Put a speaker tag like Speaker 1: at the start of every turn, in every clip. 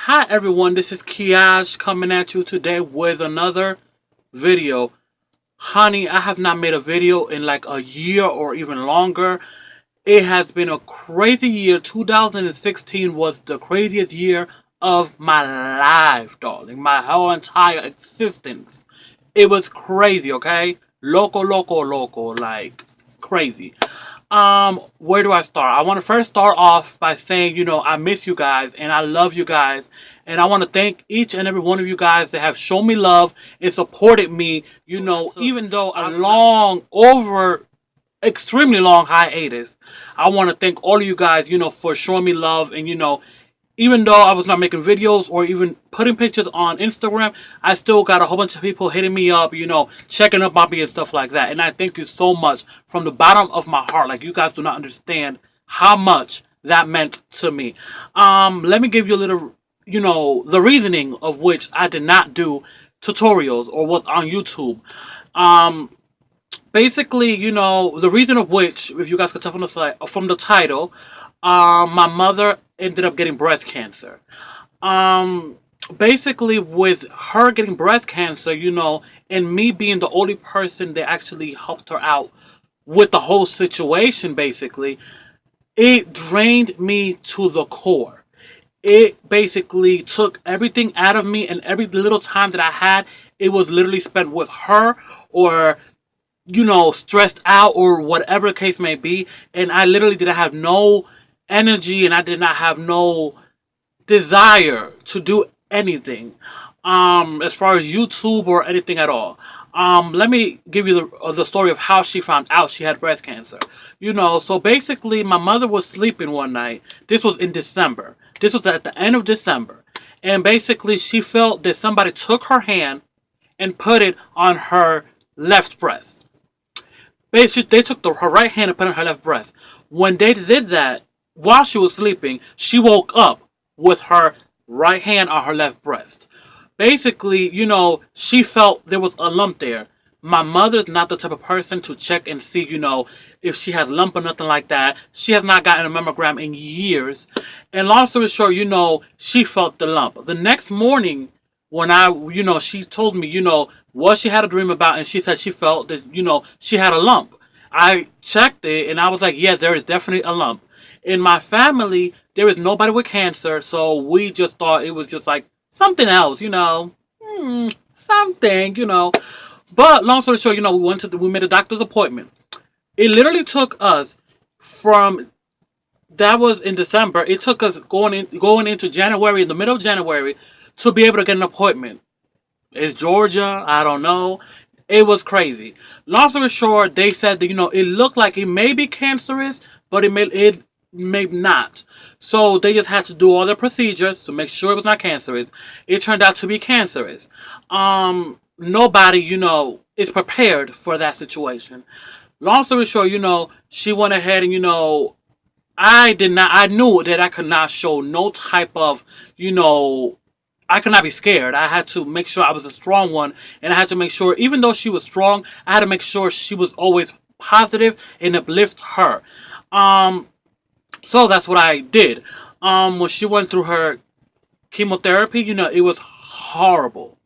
Speaker 1: Hi everyone, this is Kiaj coming at you today with another video. Honey, I have not made a video in like a year or even longer. It has been a crazy year. 2016 was the craziest year of my life, darling. My whole entire existence. It was crazy, okay? Loco, like crazy. Where do I start? I want to first start off by saying, I miss you guys and I love you guys. And I want to thank each and every one of you guys that have shown me love and supported me, even though a extremely long hiatus. I want to thank all of you guys, for showing me love and, even though I was not making videos or even putting pictures on Instagram, I still got a whole bunch of people hitting me up, checking up on me and stuff like that. And I thank you so much from the bottom of my heart. Like, you guys do not understand how much that meant to me. Let me give you a little, the reasoning of which I did not do tutorials or was on YouTube. Basically, the reason of which, if you guys could tell from the slide, from the title, my mother ended up getting breast cancer. Um, Basically, with her getting breast cancer, and me being the only person that actually helped her out with the whole situation, basically, it drained me to the core. It basically took everything out of me, and every little time that I had, it was literally spent with her or stressed out or whatever the case may be. And I literally didn't have no energy and I did not have no desire to do anything as far as YouTube or anything at all. Let me give you the story of how she found out she had breast cancer. So basically, my mother was sleeping one night. This was in December. This was at the end of December. And basically, she felt that somebody took her hand and put it on her left breast. Basically, they took her right hand and put it on her left breast. When they did that, while she was sleeping, she woke up with her right hand on her left breast. Basically, she felt there was a lump there. My mother's not the type of person to check and see, if she has a lump or nothing like that. She has not gotten a mammogram in years. And long story short, she felt the lump. The next morning, when she told me, what she had a dream about, and she said she felt that, she had a lump. I checked it, and I was like, yes, there is definitely a lump. In my family, there is nobody with cancer, so we just thought it was just like something else, something, But long story short, we made a doctor's appointment. It literally took us from that was in December. It took us going into January, in the middle of January, to be able to get an appointment. It's Georgia, I don't know. It was crazy. Long story short, they said that it looked like it may be cancerous, but it may not. So they just had to do all the procedures to make sure it was not cancerous. It turned out to be cancerous. Nobody, is prepared for that situation. Long story short, she went ahead and I knew that I could not show no type of, I could not be scared. I had to make sure I was a strong one. And I had to make sure, even though she was strong, I had to make sure she was always positive and uplift her. So that's what I did. When she went through her chemotherapy, it was horrible.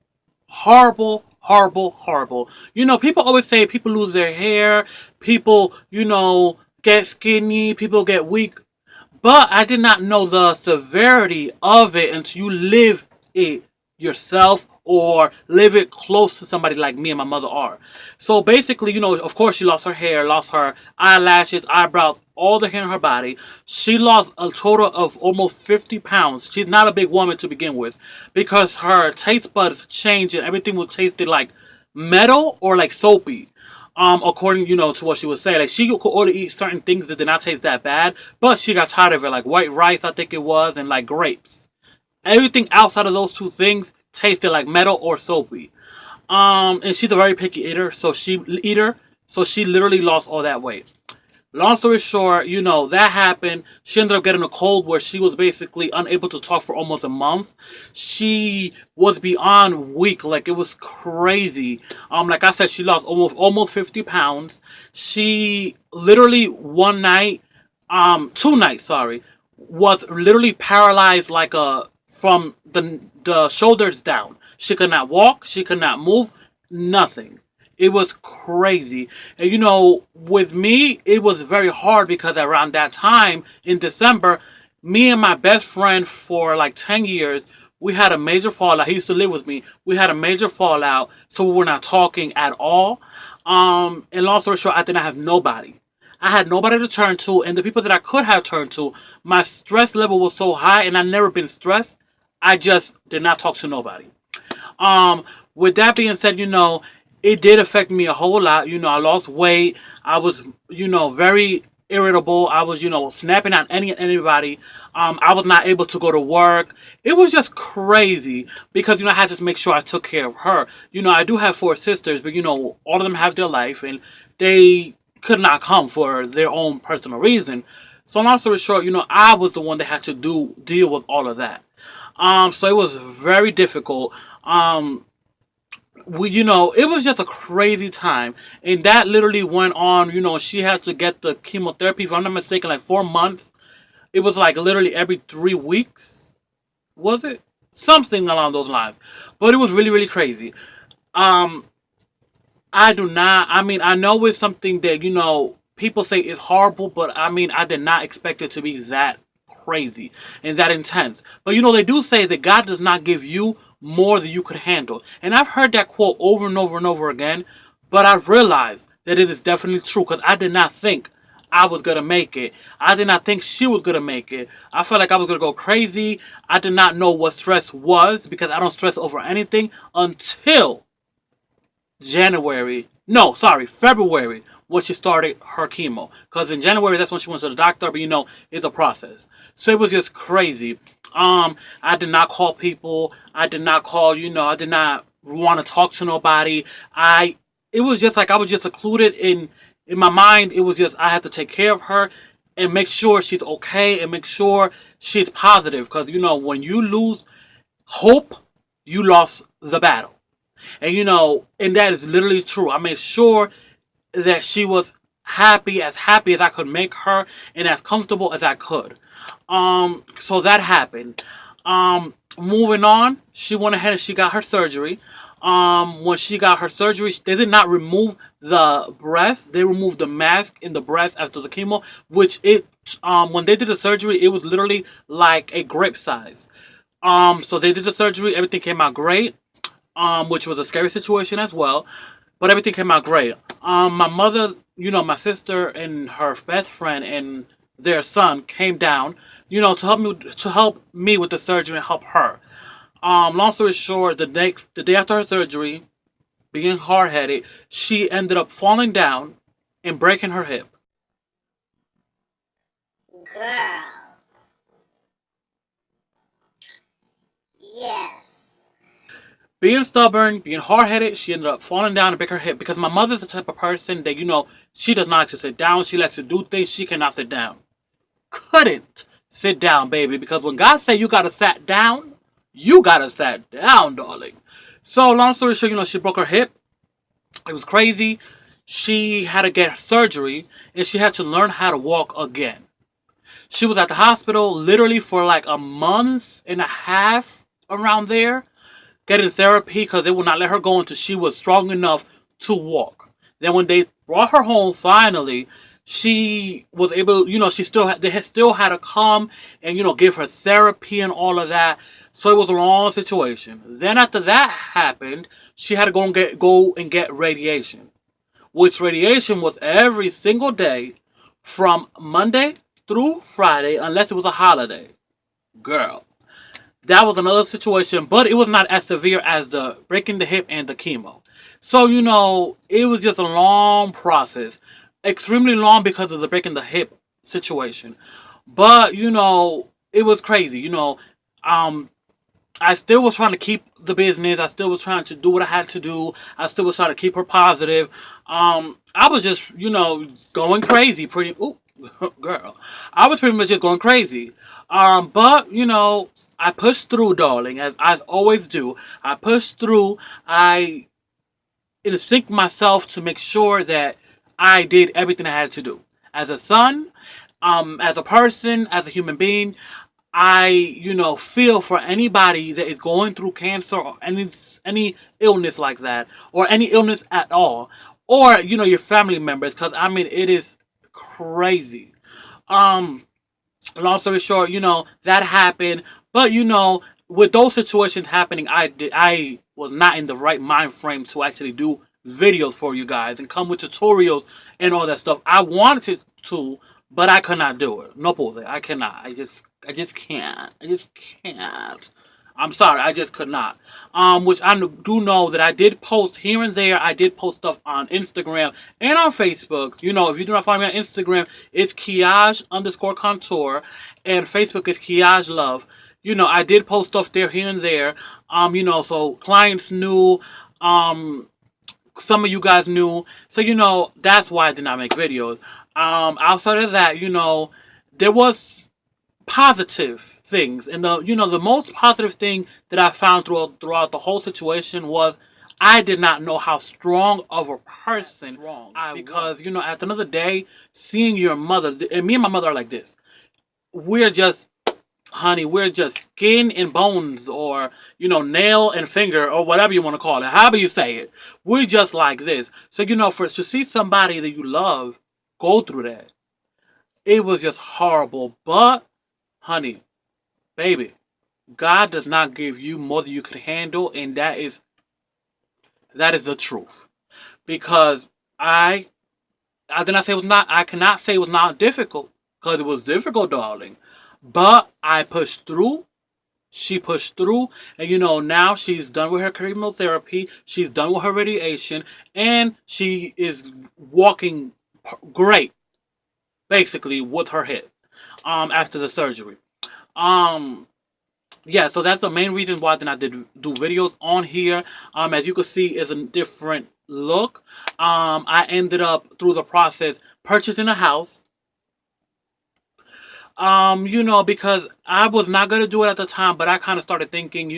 Speaker 1: Horrible, horrible, horrible. People always say people lose their hair, people, get skinny, people get weak. But I did not know the severity of it until you live it yourself or live it close to somebody like me and my mother are. So basically, of course she lost her hair, lost her eyelashes, eyebrows, all the hair on her body. She lost a total of almost 50 pounds. She's not a big woman to begin with because her taste buds changed and everything was tasted like metal or like soapy. According, to what she was saying. Like, she could only eat certain things that did not taste that bad, but she got tired of it, like white rice, I think it was, and like grapes. Everything outside of those two things tasted like metal or soapy. And she's a very picky eater, so she literally lost all that weight. Long story short, that happened. She ended up getting a cold where she was basically unable to talk for almost a month. She was beyond weak. Like, it was crazy. Like I said, she lost almost 50 pounds. She literally two nights, sorry, was literally paralyzed like a from the shoulders down. She could not walk. She could not move. Nothing. It was crazy. And with me, it was very hard because around that time in December, me and my best friend for like 10 years, we had a major fallout. He used to live with me. We had a major fallout, so we were not talking at all. And long story short, I did not have nobody. I had nobody to turn to, and the people that I could have turned to, my stress level was so high, and I've never been stressed. I just did not talk to nobody. With that being said, it did affect me a whole lot. I lost weight. I was, very irritable. I was, snapping at anybody. I was not able to go to work. It was just crazy because, I had to make sure I took care of her. I do have four sisters, but, all of them have their life, and they could not come for their own personal reason. So long story short, I was the one that had to deal with all of that. So it was very difficult. It was just a crazy time, and that literally went on. She had to get the chemotherapy, if I'm not mistaken, like 4 months. It was like literally every 3 weeks, was it? Something along those lines. But it was really, really crazy. Um, I do not. I mean, I know it's something that people say is horrible, but I mean, I did not expect it to be that crazy and that intense. But they do say that God does not give you more than you could handle. And I've heard that quote over and over and over again, but I realized that it is definitely true because I did not think I was going to make it. I did not think she was going to make it. I felt like I was going to go crazy. I did not know what stress was because I don't stress over anything until January. No, sorry, February when she started her chemo. Because in January, that's when she went to the doctor, but it's a process. So it was just crazy. I did not call people. I did not call, I did not want to talk to nobody. It was just like I was just secluded in my mind. It was just I had to take care of her and make sure she's okay and make sure she's positive. Because, when you lose hope, you lost the battle. And that is literally true. I made sure that she was happy as I could make her and as comfortable as I could. So that happened. Moving on, she went ahead and she got her surgery. When she got her surgery, they did not remove the breast. They removed the mask in the breast after the chemo, which when they did the surgery, it was literally like a grape size. So they did the surgery, everything came out great. Which was a scary situation as well, but everything came out great. My mother, my sister and her best friend and their son came down, to help me with the surgery and help her. Long story short, the day after her surgery, being hard headed, she ended up falling down and breaking her hip.
Speaker 2: Girl. Yes.
Speaker 1: Being stubborn, being hard-headed, she ended up falling down and break her hip because my mother's the type of person that, she does not like to sit down. She likes to do things. She cannot sit down. Couldn't sit down, baby, because when God said you gotta sit down, you gotta sit down, darling. So, long story short, she broke her hip. It was crazy. She had to get surgery, and she had to learn how to walk again. She was at the hospital literally for like a month and a half around there, getting therapy because they would not let her go until she was strong enough to walk. Then when they brought her home finally, she was able, they still had to come and, give her therapy and all of that. So it was a long situation. Then after that happened, she had to go and get radiation, which radiation was every single day from Monday through Friday, unless it was a holiday. Girl. That was another situation, but it was not as severe as the breaking the hip and the chemo. So, it was just a long process. Extremely long because of the breaking the hip situation. But, it was crazy. I still was trying to keep the business. I still was trying to do what I had to do. I still was trying to keep her positive. I was just, going crazy pretty... Ooh, girl. I was pretty much just going crazy. But, I pushed through, darling, as I always do. I pushed through. I instinct myself to make sure that I did everything I had to do. As a son, as a person, as a human being, I feel for anybody that is going through cancer or any illness like that, or any illness at all, or your family members, because I mean it is crazy. Um, Long story short, that happened, but with those situations happening, I was not in the right mind frame to actually do videos for you guys and come with tutorials and all that stuff. I wanted to, but I could not do it. No pude. I cannot. I just can't. I just can't. I'm sorry, I just could not. Which I do know that I did post here and there. I did post stuff on Instagram and on Facebook. If you do not follow me on Instagram, it's Kiaj_contour, and Facebook is Kiaj Love. I did post stuff there here and there. So clients knew. Some of you guys knew. So that's why I did not make videos. Outside of that, there was positive things, and the most positive thing that I found throughout the whole situation was I did not know how strong of a person I was, because at the end of the day, seeing your mother, and me and my mother are like this. We're just, honey, we're just skin and bones, or nail and finger, or whatever you want to call it, however you say it. We're just like this. So to see somebody that you love go through that, it was just horrible. But honey, baby, God does not give you more than you can handle, and that is the truth. Because I did not say it was not. I cannot say it was not difficult, because it was difficult, darling. But I pushed through. She pushed through, and now she's done with her chemotherapy. She's done with her radiation, and she is walking great, basically, with her hip. After the surgery. Yeah, so that's the main reason why I did not do videos on here. As you can see, it's a different look. I ended up, through the process, purchasing a house. Because I was not going to do it at the time, but I kind of started thinking,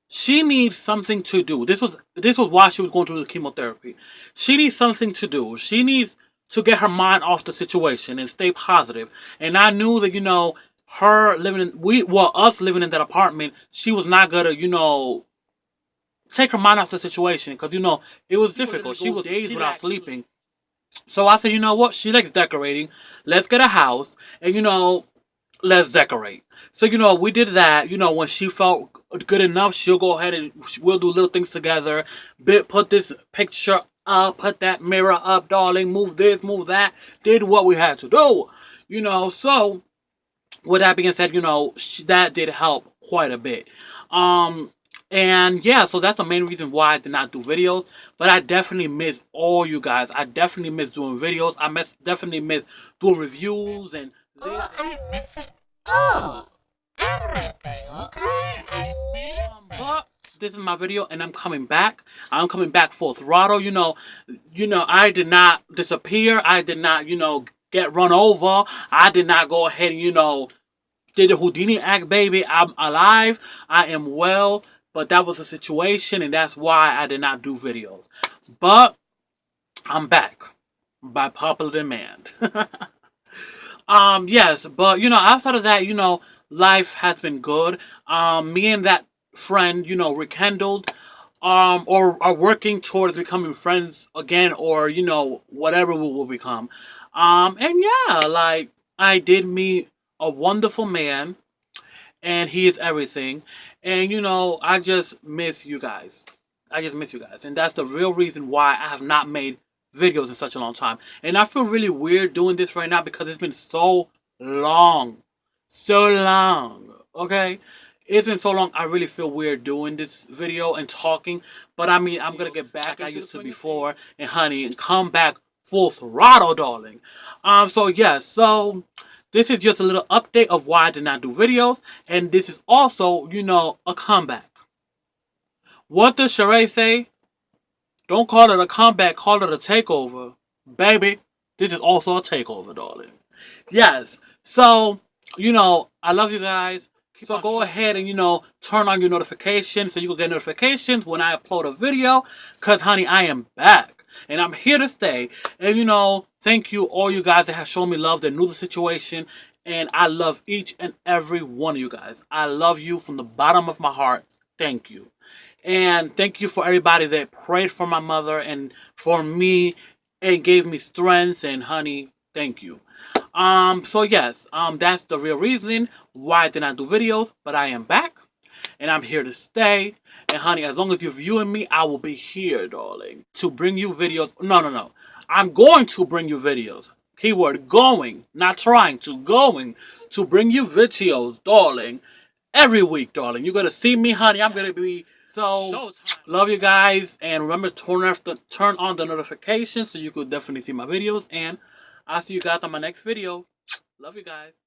Speaker 1: she needs something to do. This was why she was going through the chemotherapy. She needs something to do. She needs to get her mind off the situation and stay positive. And I knew that, her living us living in that apartment, she was not gonna, take her mind off the situation, because it was difficult. She was days without sleeping. So I said, you know what? She likes decorating. Let's get a house, and let's decorate. So we did that. When she felt good enough, she'll go ahead and we'll do little things together. Put this picture up, put that mirror up, darling. Move this, move that. Did what we had to do. So with that being said, that did help quite a bit. And yeah, so that's the main reason why I did not do videos. But I definitely miss all you guys. I definitely miss doing videos. I definitely miss doing reviews and this.
Speaker 2: Oh, I miss it. Oh, everything, okay? I miss it.
Speaker 1: But this is my video, and I'm coming back. I'm coming back full throttle. I did not disappear. I did not, get run over. I did not go ahead and, did the Houdini act, baby. I'm alive. I am well. But that was a situation, and that's why I did not do videos. But I'm back by popular demand. Yes, but outside of that, life has been good. Me and that friend, rekindled, or are working towards becoming friends again, or whatever we will become. And yeah, like, I did meet a wonderful man, and he is everything. And I just miss you guys. I just miss you guys, and that's the real reason why I have not made videos in such a long time. And I feel really weird doing this right now, because it's been so long. Okay, it's been so long. I really feel weird doing this video and talking, but I mean, I'm gonna get back I used to before, and honey, and come back full throttle, darling. So yes, so this is just a little update of why I did not do videos, and this is also, a comeback. What does Sheree say? Don't call it a comeback, call it a takeover. Baby, this is also a takeover, darling. Yes, so, I love you guys. So go ahead and, turn on your notifications so you can get notifications when I upload a video. Because, honey, I am back. And I'm here to stay. And, thank you, all you guys that have shown me love, that knew the situation. And I love each and every one of you guys. I love you from the bottom of my heart. Thank you. And thank you for everybody that prayed for my mother and for me and gave me strength. And honey, thank you. So yes, that's the real reason why I did not do videos, but I am back and I'm here to stay. And honey, as long as you're viewing me, I will be here, darling, to bring you videos. No. I'm going to bring you videos. Keyword going, not trying to, going to bring you videos, darling. Every week, darling. You're gonna see me, honey. I'm gonna be so love you guys, and remember to turn on the notifications so you could definitely see my videos. And I'll see you guys on my next video. Love you guys.